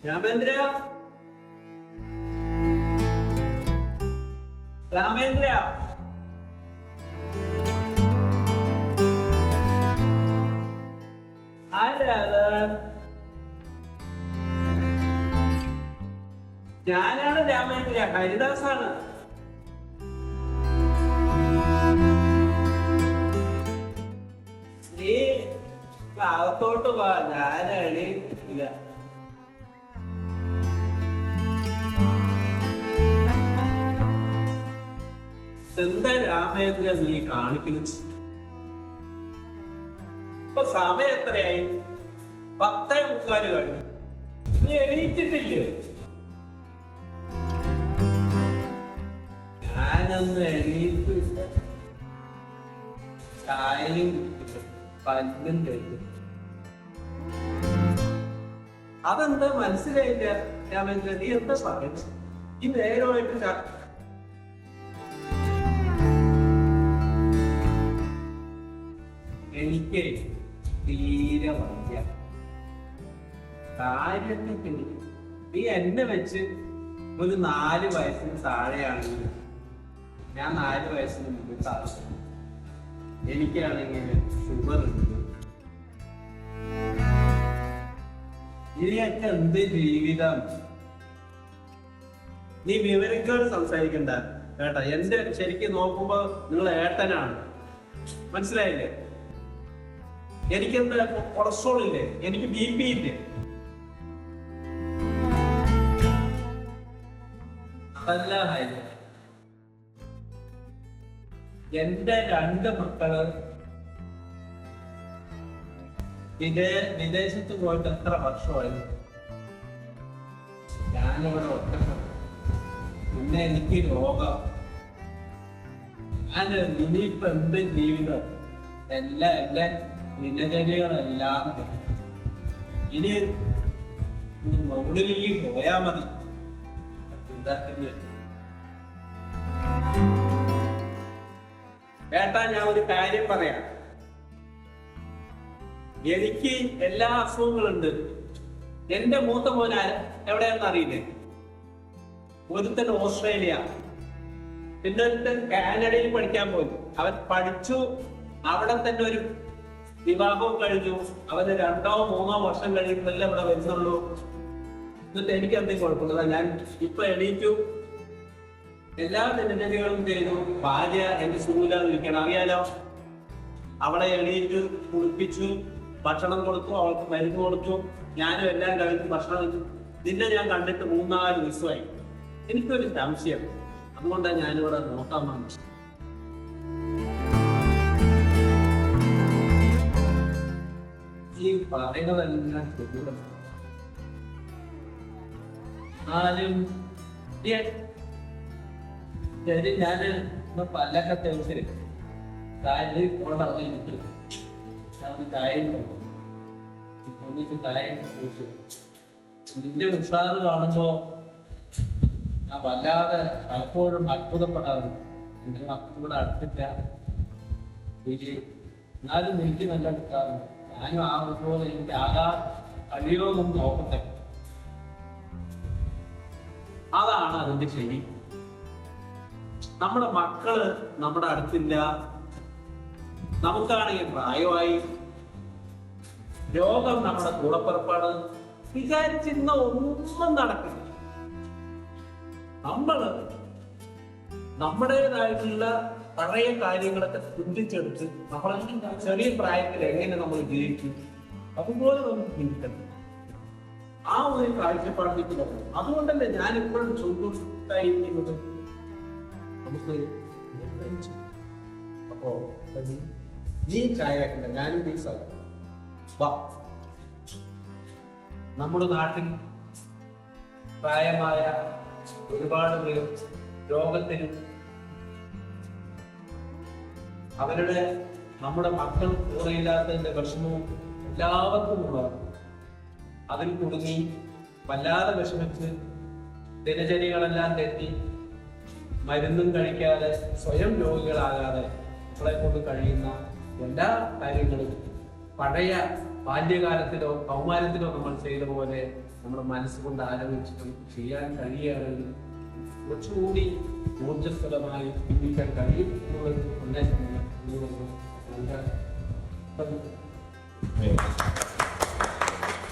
രാമേന്ദ്ര, രാമേന്ദ്ര, ആരാ? ഞാനാണ് രാമേന്ദ്ര, ഹരിദാസാണ്. നീ അകത്തോട്ട് പോവാ, ഞാനാണ് ഇല്ല. എന്താ രാമേന്ദ്ര നീ കാണിക്കുന്നു? ഇപ്പൊ സമയം എത്രയായി? 10:45 കഴിഞ്ഞു. നീ എണീറ്റിട്ടില്ലേ? ഞാനൊന്ന് എണീറ്റ് ചായയും പല്ലും കഴിക്കും. അതെന്താ മനസ്സിലായില്ല രാമേന്ദ്ര? നീ എന്താ പറയുന്നത്? ഈ നേരമായിട്ട് എനിക്ക് തീരെ വയ്യ. കാര്യത്തിൽ നീ എന്നെ വെച്ച് ഒരു 4 വയസ്സിന് താഴെയാണെങ്കിൽ ഞാൻ 4 വയസ്സിന് മുമ്പ് താഴ്ച. എനിക്കാണെങ്കിൽ ഷുഗർ ഉണ്ട്. ഇതിനൊക്കെ എന്ത് ജീവിതം? നീ വിവരക്കേട് സംസാരിക്കണ്ട കേട്ടാ. എന്റെ ശരിക്കും നോക്കുമ്പോ നിങ്ങൾ ഏട്ടനാണ്, മനസ്സിലായില്ലേ? എനിക്കെന്താ കൊളസ്ട്രോൾ ഇല്ലേ? എനിക്ക് BP ഇല്ലേ? അതല്ല കാര്യം. എന്റെ 2 മക്കള് വിദേശത്ത് പോയിട്ട് എത്ര വർഷമായി? ഞാനിവിടെ ഒറ്റപ്പെട്ടു. പിന്നെ എനിക്ക് രോഗം. ഞാൻ ഇനിയിപ്പോ എന്ത് ജീവിതം? എന്റെ ദിനചര്യകളെല്ലാം ഇനി മുകളിലേക്ക് പോയാ മതി. ഏട്ടാ, ഞാൻ ഒരു കാര്യം പറയാം. എനിക്ക് എല്ലാ അസുഖങ്ങളുണ്ട്. എന്റെ മൂത്ത മോൻ എവിടെയാണെന്ന് അറിയില്ലേ? ഒരുത്തൻ ഓസ്ട്രേലിയ, പിന്നെ ഒരുത്തൻ കാനഡയിൽ പഠിക്കാൻ പോയി. അവൻ പഠിച്ചു, അവിടെ തന്നെ ഒരു വിവാഹവും കഴിഞ്ഞു. അവന് 2 or 3 വർഷം കഴിയുമ്പോഴല്ലേ ഇവിടെ വരുന്നുള്ളൂ. എന്നിട്ട് എനിക്ക് എന്തെങ്കിലും കുഴപ്പമില്ല. ഞാൻ ഇപ്പൊ എണീറ്റു, എല്ലാ ദിനചര്യകളും ചെയ്തു. ഭാര്യ എന്റെ സൂലാതിരിക്കണം, അറിയാലോ. അവളെ എണീറ്റ് കുളിപ്പിച്ചു, ഭക്ഷണം കൊടുത്തു, അവൾക്ക് മരുന്ന് കൊടുത്തു. ഞാനും എല്ലാം കഴിച്ചു, ഭക്ഷണം കഴിച്ചു. നിന്നെ ഞാൻ കണ്ടിട്ട് 3-4 ദിവസമായി. എനിക്കൊരു സംശയം, അതുകൊണ്ടാണ് ഞാനിവിടെ നോക്കാൻ വന്നത്. ഈ പറയുന്നതെല്ലാം ആരും ശരി. ഞാന് പല്ലൊക്കെ തെളിച്ചിട്ട് നിന്റെ ഉഷാറ് കാണുമ്പോ ഞാൻ വല്ലാതെ പലപ്പോഴും അത്ഭുതപ്പെടാറുണ്ട്. എന്റെ മക്കളൂടെ അടുത്തില്ല, എന്നാലും എനിക്ക് നല്ല എടുക്കാറുണ്ട്. ഞാനും ആ പോലെ എനിക്ക് കഴിയുമോ നോക്കട്ടെ. അതാണ് അതിന്റെ ശരി. നമ്മുടെ മക്കള് നമ്മുടെ അടുത്തില്ല. നമുക്കാണെങ്കിൽ പ്രായമായി, രോഗം നമ്മുടെ കൂടപ്പുറപ്പാട്. വിചാരിച്ചിരുന്ന ഒന്നും നടക്കില്ല. നമ്മള് നമ്മുടേതായിട്ടുള്ള പഴയ കാര്യങ്ങളൊക്കെ ചിന്തിച്ചെടുത്ത് നമ്മളെ ചെറിയ പ്രായത്തിൽ എങ്ങനെ നമ്മൾ ജീവിക്കും, അതുപോലെ നമുക്ക് ചിന്തിക്കണം. ആ ഒരു കാഴ്ചപ്പാടിലേക്ക് നോക്കണം. അതുകൊണ്ടല്ലേ ഞാൻ എപ്പോഴും ചോദിക്കുന്നത്, നമുക്ക് അപ്പോ നീ ചായ വെക്കണ്ട, ഞാനും പീസാക്കാം. നമ്മുടെ നാട്ടിൽ പ്രായമായ ഒരുപാട് പേർ രോഗത്തിനും അവരുടെ നമ്മുടെ മക്കൾ കൂടെയില്ലാത്തതിന്റെ വിഷമവും എല്ലാവർക്കും ഉള്ളതാണ്. അതിൽ കുടുങ്ങി വല്ലാതെ വിഷമിച്ച് ദിനചര്യകളെല്ലാം തെറ്റി മരുന്നും കഴിക്കാതെ സ്വയം രോഗികളാകാതെ നമ്മളെ കൊണ്ട് കഴിയുന്ന എല്ലാ കാര്യങ്ങളും പഴയ ബാല്യകാലത്തിലോ കൗമാരത്തിലോ നമ്മൾ ചെയ്ത പോലെ നമ്മുടെ മനസ്സുകൊണ്ട് ആലോചിച്ചിട്ടും ചെയ്യാൻ കഴിയുകയാണെങ്കിൽ കുറച്ചുകൂടി ഊർജ്ജസ്വലമായി ചിന്തിക്കാൻ കഴിയും എന്നുള്ളത് സന്ദേശമാണ്